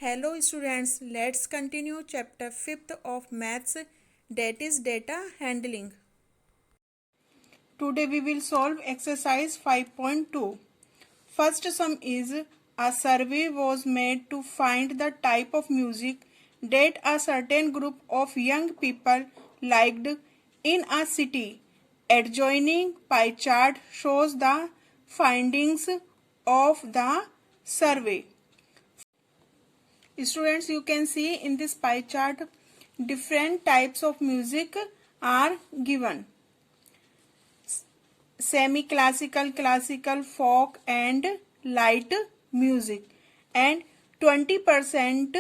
Hello students, let's continue chapter 5th of maths, that is data handling. Today we will solve exercise 5.2. First sum is a survey was made to find the type of music that a certain group of young people liked in a city. Adjoining pie chart shows the findings of the survey. Students, you can see in this pie chart different types of music are given: semi classical, classical, folk and light music. And 20%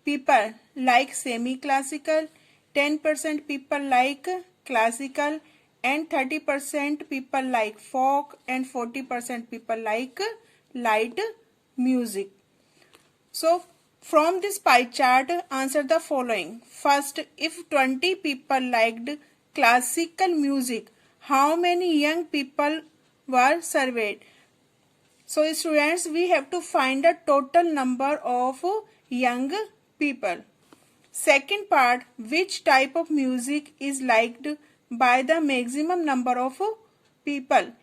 people like semi classical, 10% people like classical, and 30% people like folk, and 40% people like light music. So from this pie chart, answer the following. First, if 20 people liked classical music, how many young people were surveyed? So students, we have to find the total number of young people. Second part, which type of music is liked by the maximum number of people?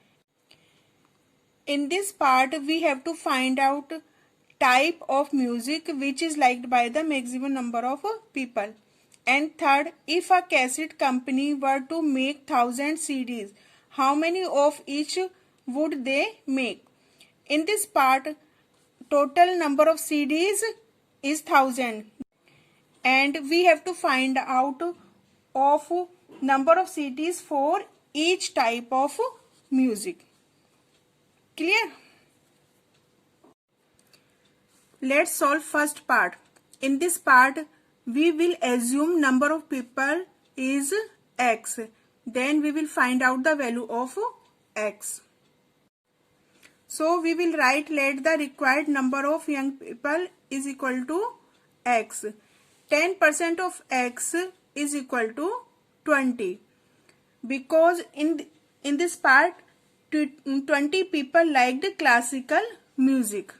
In this part, we have to find out type of music which is liked by the maximum number of people. And third, if a cassette company were to make 1000 CDs, how many of each would they make? In this part, total number of CDs is 1000 and we have to find out of number of CDs for each type of music. Clear? Let's solve first part. In this part, we will assume number of people is x. Then we will find out the value of x. So we will write let the required number of young people is equal to x. 10% of x is equal to 20. Because in this part, 20 people liked classical music.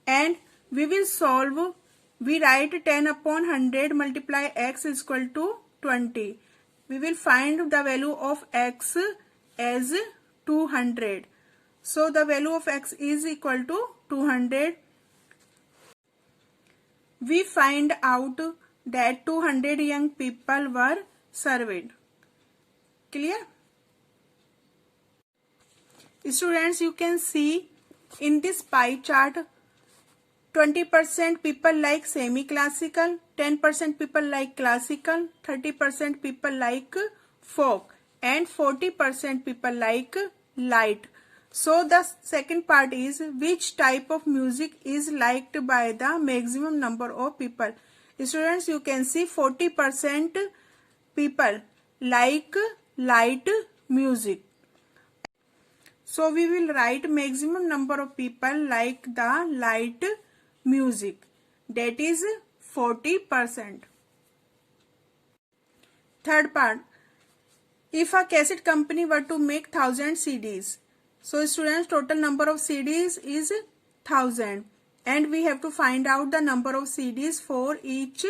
And we will solve, we write 10 upon 100 multiply x is equal to 20. We will find the value of x as 200. So the value of x is equal to 200. We find out that 200 young people were surveyed. Clear? Students, you can see in this pie chart, 20% people like semi-classical, 10% people like classical, 30% people like folk, and 40% people like light. So the second part is which type of music is liked by the maximum number of people. Students, you can see 40% people like light music. So we will write maximum number of people like the light music, that is 40%. Third part, if a cassette company were to make 1000 CDs, so students, total number of CDs is 1000 and we have to find out the number of CDs for each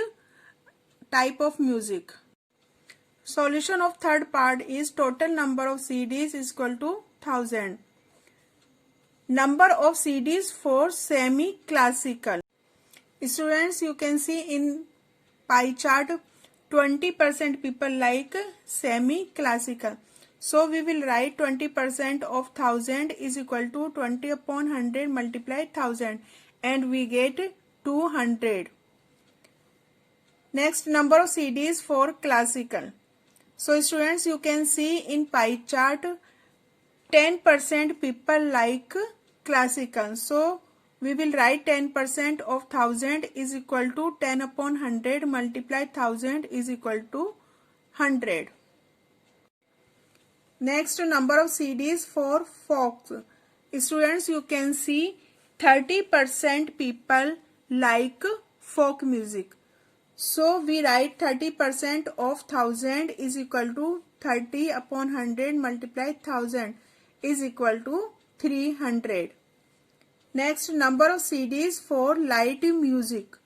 type of music. Solution of third part is total number of CDs is equal to 1000. Number of CDs for semi-classical. Students, you can see in pie chart 20% people like semi-classical. So we will write 20% of 1000 is equal to 20 upon 100 multiply 1000 and we get 200. Next, number of CDs for classical. So students, you can see in pie chart 10% people like classical. So we will write 10% of 1000 is equal to 10 upon 100 multiply 1000 is equal to 100. Next, number of CDs for folk. Students, you can see 30% people like folk music. So we write 30% of 1000 is equal to 30 upon 100 multiply 1000 is equal to 300. Next, number of CDs for light music.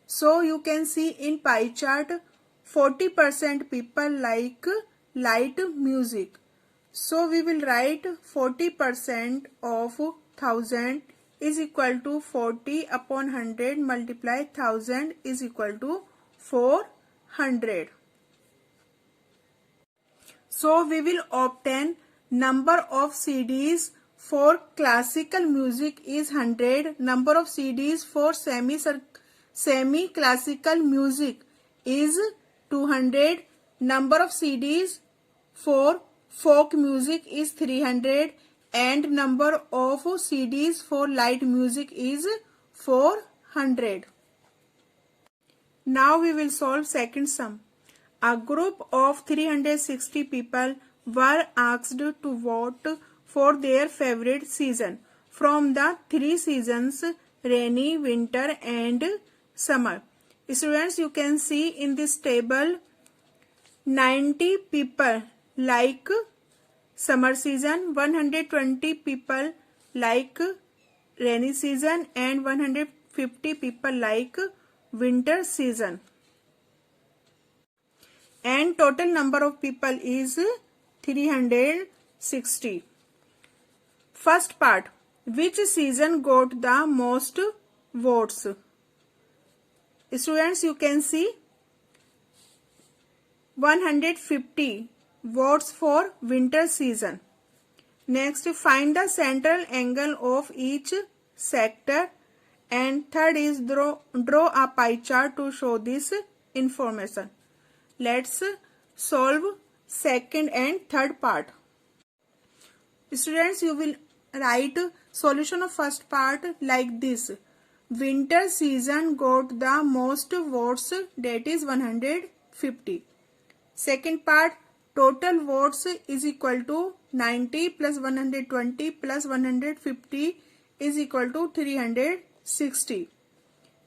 So you can see in pie chart 40% people like light music. So we will write 40% of 1000 is equal to 40 upon 100 multiply 1000 is equal to 400. So we will obtain number of CDs for classical music is 100. Number of CDs for semi classical music is 200. Number of CDs for folk music is 300 and number of CDs for light music is 400. Now we will solve second sum. A group of 360 people were asked to vote for their favorite season from the three seasons rainy, winter and summer. Students, you can see in this table 90 people like summer season, 120 people like rainy season and 150 people like winter season. And total number of people is 360. First part, which season got the most votes? Students, you can see 150 votes for winter season. Next, find the central angle of each sector. And third is draw a pie chart to show this information. Let's solve second and third part. Students, you will write solution of first part like this. Winter season got the most votes, that is 150. Second part, total votes is equal to 90 plus 120 plus 150 is equal to 360.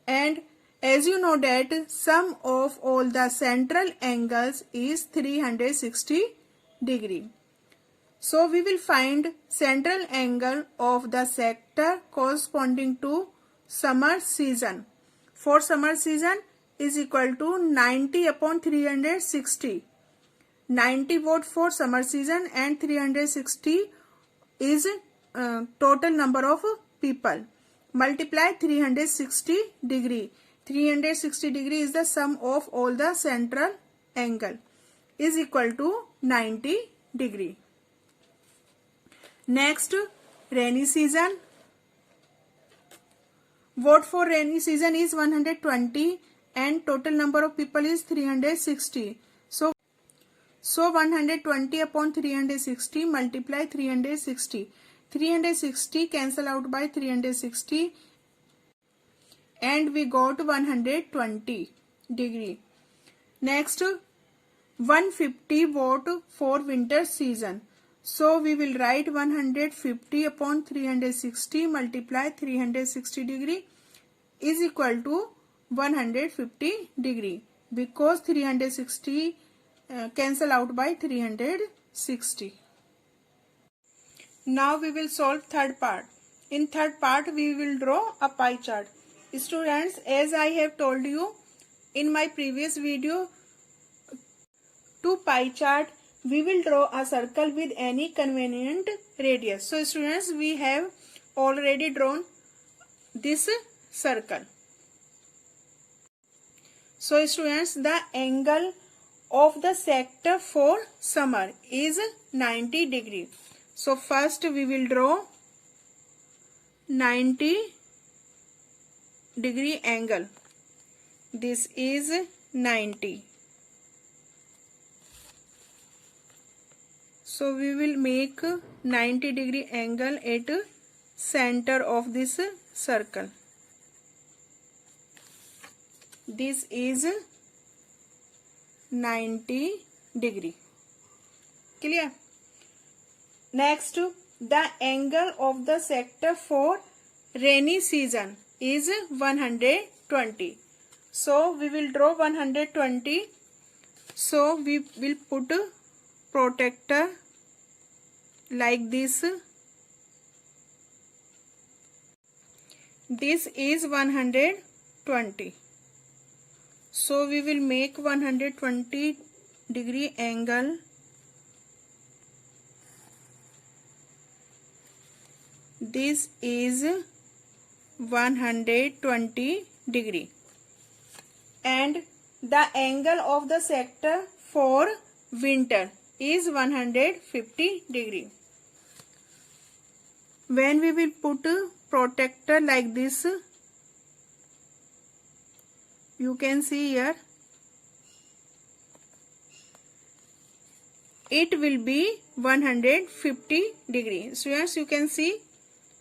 And as you know that sum of all the central angles is 360 degree. So we will find central angle of the sector corresponding to summer season. For summer season is equal to 90 upon 360. 90 vote for summer season and 360 is total number of people. Multiply 360 degree. 360 degree is the sum of all the central angle is equal to 90 degree. Next, rainy season. Vote for rainy season is 120 and total number of people is 360. So 120 upon 360 multiply 360. 360 cancel out by 360 and we got 120 degree. Next, 150 vote for winter season. So we will write 150 upon 360 multiply 360 degree is equal to 150 degree because 360 cancel out by 360. Now we will solve third part. In third part we will draw a pie chart. Students, as I have told you in my previous video, to pie chart we will draw a circle with any convenient radius. So students, we have already drawn this circle. So students, the angle of the sector for summer is 90 degree. So first we will draw 90 degree angle. This is 90. So we will make 90 degree angle at center of this circle. This is 90 degree. Clear? Next, the angle of the sector for rainy season is 120. So we will draw 120. So we will put protector like this. This is 120. So we will make 120 degree angle. This is 120 degree. And the angle of the sector for winter is 150 degree. When we will put a protector like this, you can see here, it will be 150 degree. So yes, you can see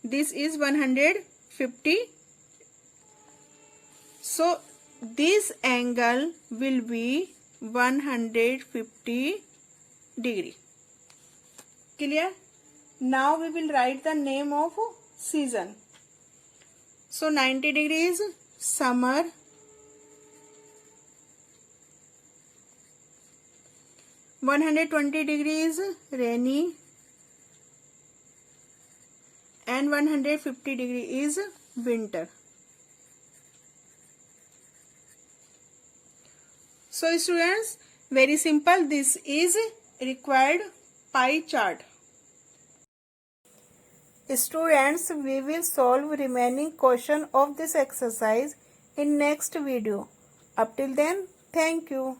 this is 150. So this angle will be 150 degree. Clear? Now we will write the name of season. So 90 degrees summer, 120 degrees rainy, and 150 degree is winter. So students, very simple. This is required pie chart. Students, we will solve remaining question of this exercise in next video. Up till then, thank you.